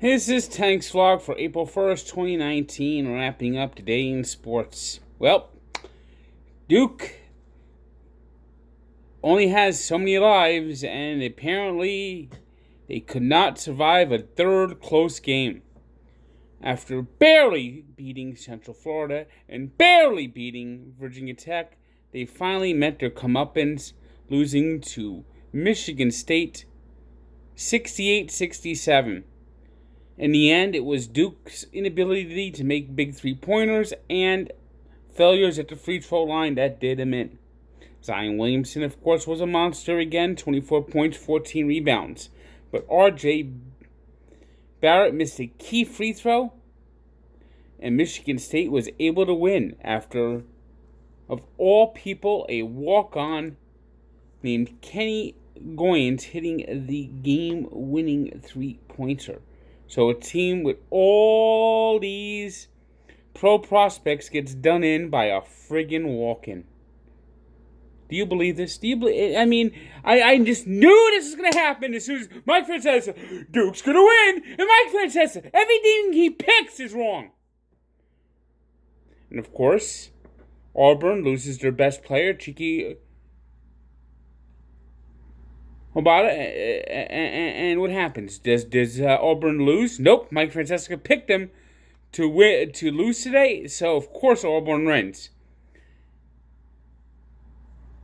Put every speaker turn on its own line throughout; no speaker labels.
This is Tank's vlog for April 1st, 2019, wrapping up today in sports. Well, Duke only has so many lives, and apparently they could not survive a third close game. After barely beating Central Florida and barely beating Virginia Tech, they finally met their comeuppance, losing to Michigan State 68-67. In the end, it was Duke's inability to make big three-pointers and failures at the free throw line that did him in. Zion Williamson, of course, was a monster again, 24 points, 14 rebounds. But R.J. Barrett missed a key free throw, and Michigan State was able to win after, of all people, a walk-on named Kenny Goins hitting the game-winning three-pointer. So a team with all these pro prospects gets done in by a friggin' walk-in. Do you believe this? I just knew this was going to happen as soon as Mike Francesa, Duke's going to win, and Mike Francesa, everything he picks is wrong. And of course, Auburn loses their best player, Chike Obada, and what happens? Does Auburn lose? Nope. Mike Francesa picked them to lose today, so of course Auburn wins.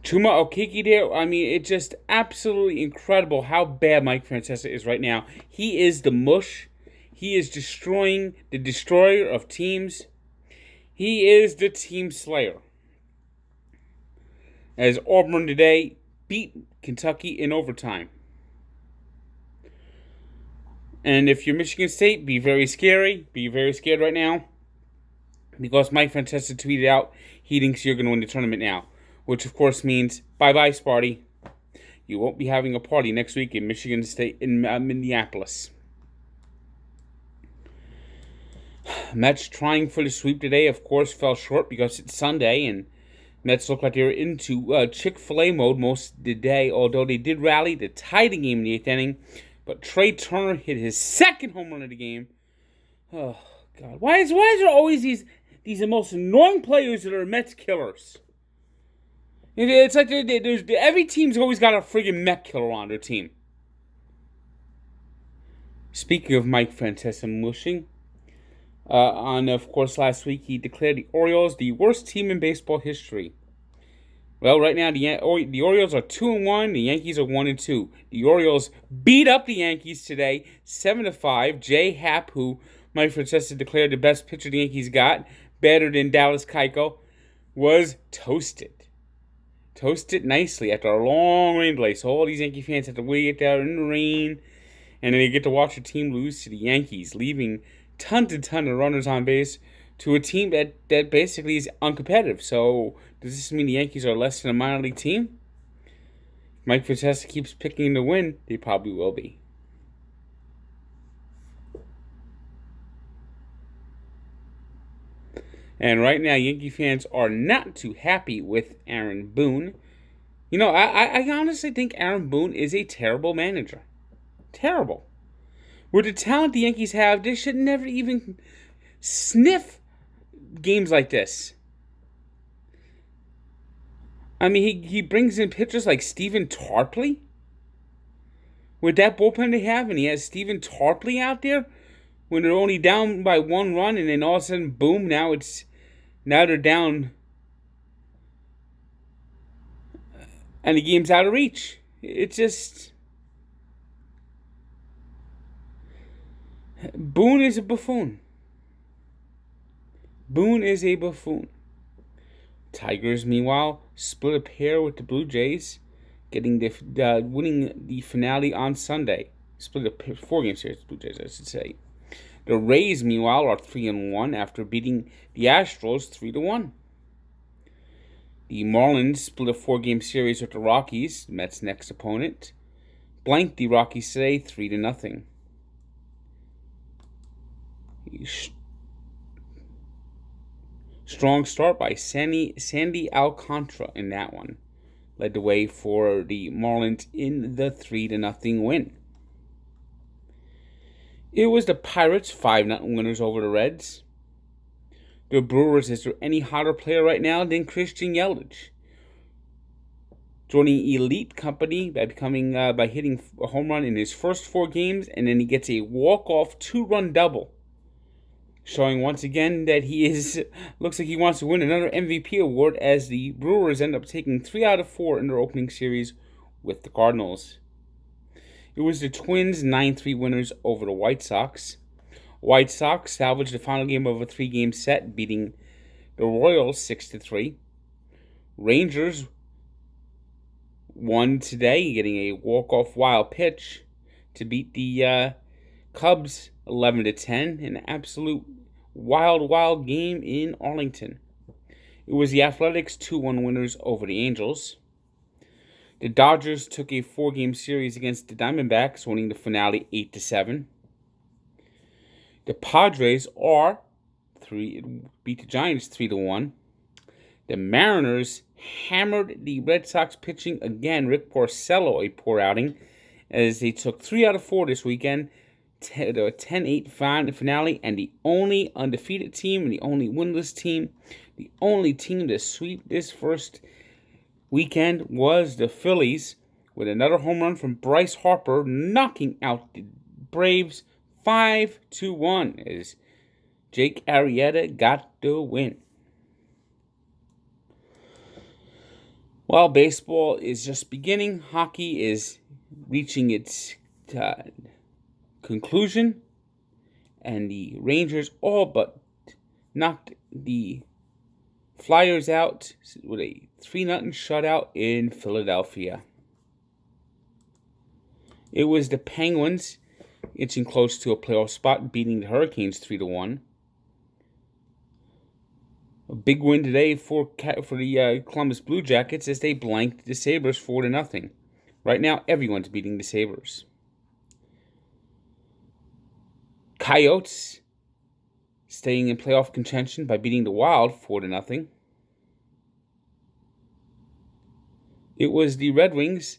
Chuma Okeke there. It's just absolutely incredible how bad Mike Francesa is right now. He is the mush. He is destroying the destroyer of teams. He is the team slayer. As Auburn today beat Kentucky in overtime. And if you're Michigan State, be very scary. Be very scared right now. Because Mike Francesa tweeted out he thinks you're going to win the tournament now. Which, of course, means bye-bye, Sparty. You won't be having a party next week in Michigan State, in Minneapolis. Mets trying for the sweep today, of course, fell short because it's Sunday, and Mets look like they were into Chick-fil-A mode most of the day, although they did rally to tie the game in the 8th inning. But Trey Turner hit his second home run of the game. Oh, God. Why is there always these most annoying players that are Mets killers? It's like every team's always got a friggin' Met killer on their team. Speaking of Mike Francesa mushing, of course, last week he declared the Orioles the worst team in baseball history. Well, right now the Orioles are 2-1. The Yankees are 1-2. The Orioles beat up the Yankees today, 7-5. Jay Happ, who Mike Francesa declared the best pitcher the Yankees got, better than Dallas Keuchel, was toasted. Toasted nicely after a long rain delay. So all these Yankee fans have to wait out in the rain, and then they get to watch their team lose to the Yankees, leaving tons and tons of runners on base to a team that basically is uncompetitive. So does this mean the Yankees are less than a minor league team? If Mike Francesa keeps picking to win, they probably will be. And right now, Yankee fans are not too happy with Aaron Boone. I honestly think Aaron Boone is a terrible manager. Terrible. With the talent the Yankees have, they should never even sniff games like this. He brings in pitchers like Stephen Tarpley. With that bullpen they have, and he has Stephen Tarpley out there when they're only down by one run, and then all of a sudden, boom, now they're down, and the game's out of reach. It's just, Boone is a buffoon. Boone is a buffoon. Tigers, meanwhile, split a pair with the Blue Jays, winning the finale on Sunday. Split a 4-game series with the Blue Jays, I should say. The Rays, meanwhile, are 3-1 after beating the Astros 3-1. The Marlins split a 4-game series with the Rockies, Mets' next opponent. Blanked the Rockies today 3-0. Strong start by Sandy Alcantara in that one. Led the way for the Marlins in the 3-0 win. It was the Pirates 5-0 winners over the Reds. The Brewers, is there any hotter player right now than Christian Yelich? Joining elite company by hitting a home run in his first 4 games, and then he gets a walk-off 2-run double, showing once again that looks like he wants to win another MVP award, as the Brewers end up taking 3 out of 4 in their opening series with the Cardinals. It was the Twins 9-3 winners over the White Sox. White Sox salvaged the final game of a 3-game set, beating the Royals 6-3. Rangers won today, getting a walk-off wild pitch to beat the Cubs 11-10, an absolute wild game in Arlington. It was the Athletics 2-1 winners over the Angels. The Dodgers took a 4-game series against the Diamondbacks, winning the finale 8-7. The Padres beat the Giants 3-1. The Mariners hammered the Red Sox pitching again. Rick Porcello, a poor outing, as they took 3 out of 4 this weekend. The 10-8 finale, and the only undefeated team and the only winless team, the only team to sweep this first weekend was the Phillies, with another home run from Bryce Harper, knocking out the Braves 5-1 as Jake Arrieta got the win. While baseball is just beginning, hockey is reaching its conclusion, and the Rangers all but knocked the Flyers out with a 3-0 shutout in Philadelphia. It was the Penguins inching close to a playoff spot, beating the Hurricanes 3-1. A big win today for the Columbus Blue Jackets, as they blanked the Sabres 4-0. Right now, everyone's beating the Sabres. Coyotes staying in playoff contention by beating the Wild 4-0. It was the Red Wings,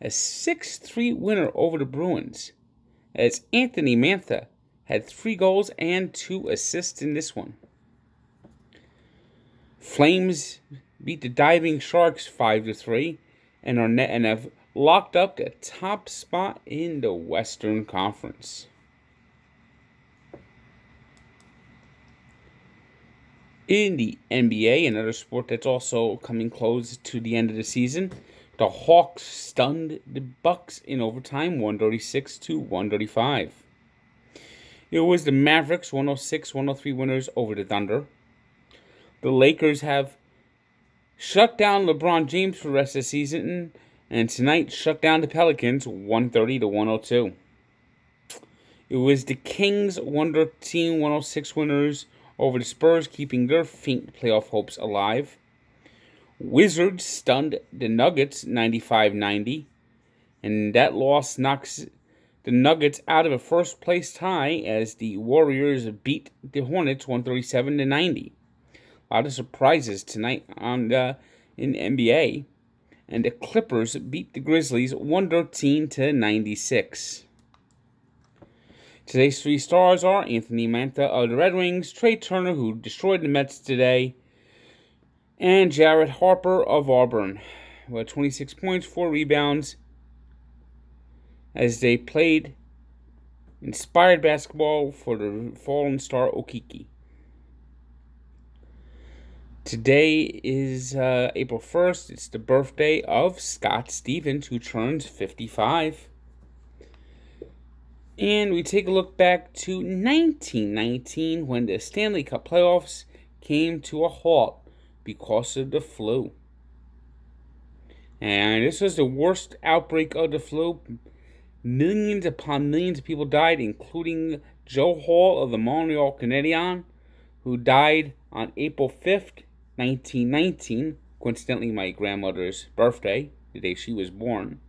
a 6-3 winner over the Bruins, as Anthony Mantha had 3 goals and 2 assists in this one. Flames beat the Diving Sharks 5-3 and have locked up the top spot in the Western Conference. In the NBA, another sport that's also coming close to the end of the season, the Hawks stunned the Bucks in overtime, 136-135. It was the Mavericks 106-103 winners over the Thunder. The Lakers have shut down LeBron James for the rest of the season, and tonight shut down the Pelicans 130-102. It was the Kings 113-106 winners over the Spurs, keeping their faint playoff hopes alive. Wizards stunned the Nuggets 95-90, and that loss knocks the Nuggets out of a first-place tie as the Warriors beat the Hornets 137-90. A lot of surprises tonight in the NBA, and the Clippers beat the Grizzlies 113-96. Today's 3 stars are Anthony Mantha of the Red Wings, Trey Turner, who destroyed the Mets today, and Jared Harper of Auburn, with 26 points, 4 rebounds, as they played inspired basketball for the fallen star Okiki. Today is April 1st. It's the birthday of Scott Stevens, who turns 55. And we take a look back to 1919, when the Stanley Cup playoffs came to a halt because of the flu. And this was the worst outbreak of the flu. Millions upon millions of people died, including Joe Hall of the Montreal Canadiens, who died on April 5th, 1919, coincidentally my grandmother's birthday, the day she was born.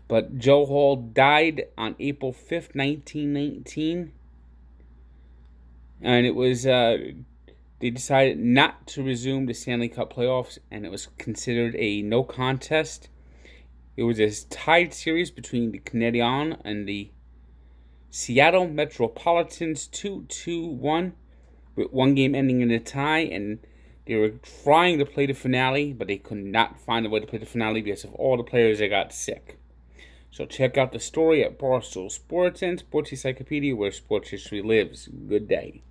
But Joe Hall died on April 5th, 1919, and it was they decided not to resume the Stanley Cup playoffs, and it was considered a no contest. There was a tied series between the Canadiens and the Seattle Metropolitans, 2-2-1, with one game ending in a tie, and they were trying to play the finale, but they could not find a way to play the finale because of all the players that got sick. So check out the story at Barstool Sports and Sports Encyclopedia, where sports history lives. Good day.